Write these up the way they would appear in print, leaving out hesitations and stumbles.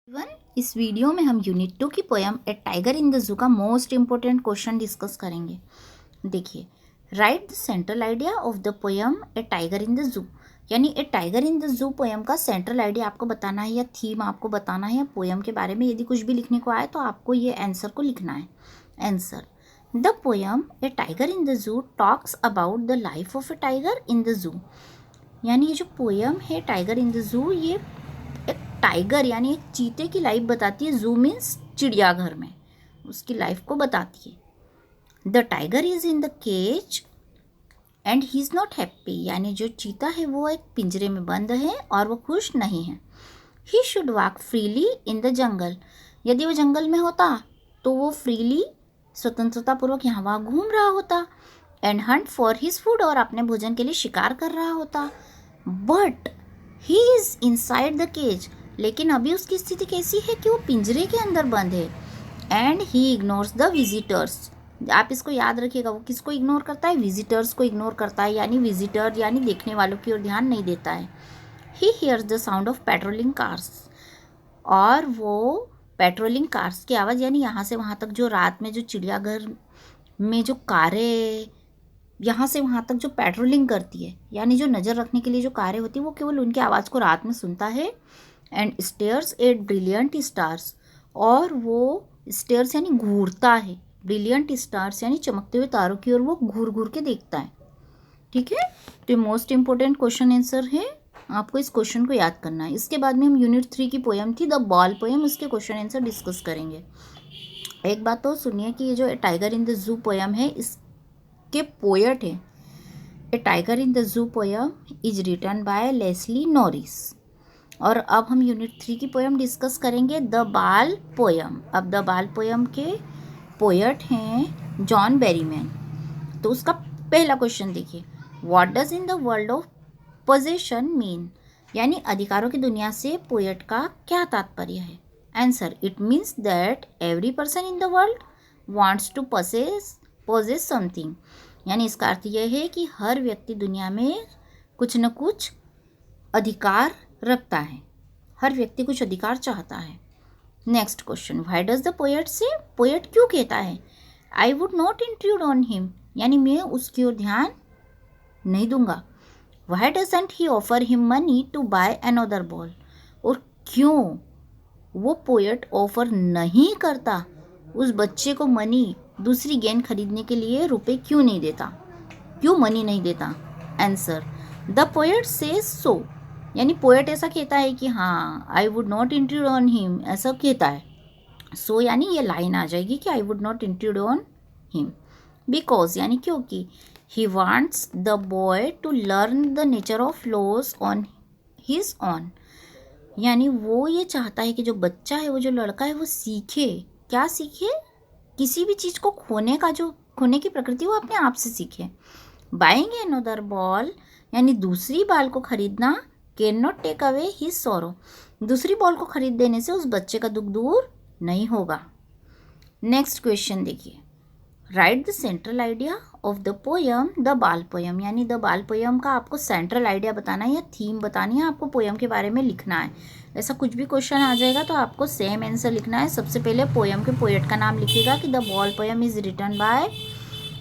One इस video में हम यूनिट 2 की poem a tiger in the zoo का मोस्ट इम्पोर्टेंट क्वेश्चन डिस्कस करेंगे। देखिए, write the central idea of the poem a tiger in the zoo, यानी a tiger in the zoo poem का central idea आपको बताना है या थीम आपको बताना है या पोयम के बारे में यदि कुछ भी लिखने को आए तो आपको ये आंसर को लिखना है। Answer: the poem a tiger in the जू talks about the life of A tiger in the zoo, यानी ये जो पोयम है टाइगर इन द जू, ये एक टाइगर यानी एक चीते की लाइफ बताती है। जू मीन्स चिड़ियाघर में, उसकी लाइफ को बताती है। The tiger is in the cage and he is not happy, यानी जो चीता है वो एक पिंजरे में बंद है और वो खुश नहीं है। He should walk freely in the jungle, यदि वो जंगल में होता तो वो फ्रीली स्वतंत्रतापूर्वक यहाँ वहाँ घूम रहा होता। And hunt for his food, और अपने भोजन के लिए शिकार कर रहा होता। But he is inside the cage, लेकिन अभी उसकी स्थिति कैसी है कि वो पिंजरे के अंदर बंद है। And he ignores the visitors, आप इसको याद रखिएगा, वो किसको इग्नोर करता है? विजिटर्स को इग्नोर करता है, यानी विजिटर यानी देखने वालों की ओर ध्यान नहीं देता है। He hears the sound of patrolling cars, और वो पेट्रोलिंग कार्स की आवाज़, यानी यहाँ से वहाँ तक जो रात में जो चिड़ियाघर में जो कारें यहाँ से वहाँ तक जो पेट्रोलिंग करती है, यानी जो नज़र रखने के लिए जो कारें होती है, वो केवल उनकी आवाज़ को रात में सुनता है। And stairs eight brilliant stars, और वो स्टेयर्स यानी घूरता है, ब्रिलियंट स्टार्स यानी चमकते हुए तारों की ओर वो घूर घूर के देखता है। ठीक है, तो ये मोस्ट इंपॉर्टेंट क्वेश्चन आंसर है, आपको इस क्वेश्चन को याद करना है। इसके बाद में हम यूनिट 3 की पोयम थी द बॉल पोयम, उसके क्वेश्चन आंसर डिस्कस करेंगे। एक बात तो सुनिए कि ये जो tiger in the zoo poem है, इसके पोएट है a tiger in the zoo poem is written by Leslie Norris. और अब हम यूनिट 3 की पोयम डिस्कस करेंगे द बाल पोयम। अब द बाल पोयम के पोएट हैं जॉन बेरीमैन। तो उसका पहला क्वेश्चन देखिए, what does in the world of possession mean, यानी अधिकारों की दुनिया से पोएट का क्या तात्पर्य है? Answer: it means that every person in the world wants to possess something, यानी इसका अर्थ यह है कि हर व्यक्ति दुनिया में कुछ न कुछ अधिकार रखता है, हर व्यक्ति कुछ अधिकार चाहता है। Next question, why does the poet say, poet क्यों कहता है I would not intrude on him, यानी मैं उसकी ओर ध्यान नहीं दूंगा। Why doesn't he offer him money to buy another ball, और क्यों वो पोएट ऑफर नहीं करता उस बच्चे को मनी, दूसरी गेंद खरीदने के लिए रुपए क्यों नहीं देता, क्यों मनी नहीं देता? Answer: the poet says so, यानी पोएट ऐसा कहता है कि हाँ आई would not intrude on him, ऐसा कहता है। सो यानी ये लाइन आ जाएगी कि I would not intrude on him, because यानी क्योंकि he wants the boy to learn the nature of loss on his own, यानी वो ये चाहता है कि जो बच्चा है, वो जो लड़का है, वो सीखे, क्या सीखे? किसी भी चीज़ को खोने का, जो खोने की प्रकृति, वो अपने आप से सीखे। बाइंग अनदर बॉल, यानी दूसरी बॉल को खरीदना, can not take away his sorrow, दूसरी बॉल को खरीद देने से उस बच्चे का दुख दूर नहीं होगा। नेक्स्ट क्वेश्चन देखिए, write the central idea of the poem the ball poem, यानी द बाल पोयम का आपको सेंट्रल आइडिया बताना है या थीम बतानी है, आपको पोयम के बारे में लिखना है। ऐसा कुछ भी क्वेश्चन आ जाएगा तो आपको सेम आंसर लिखना है। सबसे पहले पोयम के पोएट का नाम लिखिएगा कि the ball poem is written by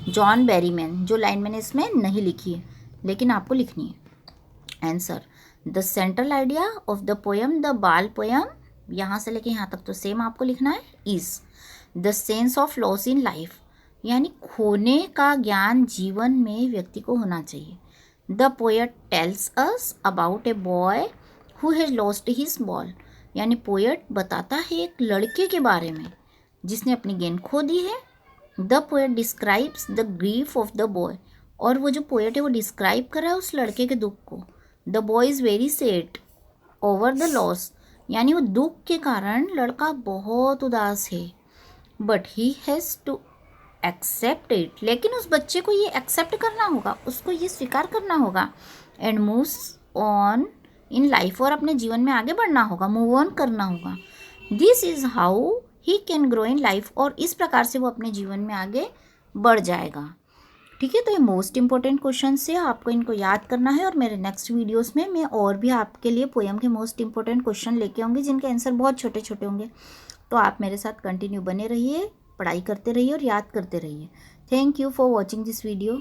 John Berryman, जो लाइन मैंने इसमें नहीं लिखी है लेकिन आपको लिखनी है। Answer: the central idea of the poem the ball poem, यहाँ से लेके यहाँ तक तो सेम आपको लिखना है, is the sense of loss in life, यानी खोने का ज्ञान जीवन में व्यक्ति को होना चाहिए। The poet tells us about a boy who has lost his ball, यानी पोएट बताता है एक लड़के के बारे में जिसने अपनी गेंद खो दी है। The poet describes the grief of the boy, और वो जो पोएट है वो डिस्क्राइब कर रहा है उस लड़के के दुख को। The boy is very sad over the loss, यानी वो दुख के कारण लड़का बहुत उदास है। But he has to accept it, लेकिन उस बच्चे को ये एक्सेप्ट करना होगा, उसको ये स्वीकार करना होगा। And moves on in life, और अपने जीवन में आगे बढ़ना होगा, मूव ऑन करना होगा। This is how he can grow in life, और इस प्रकार से वो अपने जीवन में आगे बढ़ जाएगा। ठीक है, तो ये मोस्ट इंपॉर्टेंट क्वेश्चन है, आपको इनको याद करना है। और मेरे नेक्स्ट वीडियोस में मैं और भी आपके लिए पोएम के मोस्ट इंपॉर्टेंट क्वेश्चन लेके आऊँगी जिनके आंसर बहुत छोटे छोटे होंगे। तो आप मेरे साथ कंटिन्यू बने रहिए, पढ़ाई करते रहिए और याद करते रहिए। Thank you for watching this video.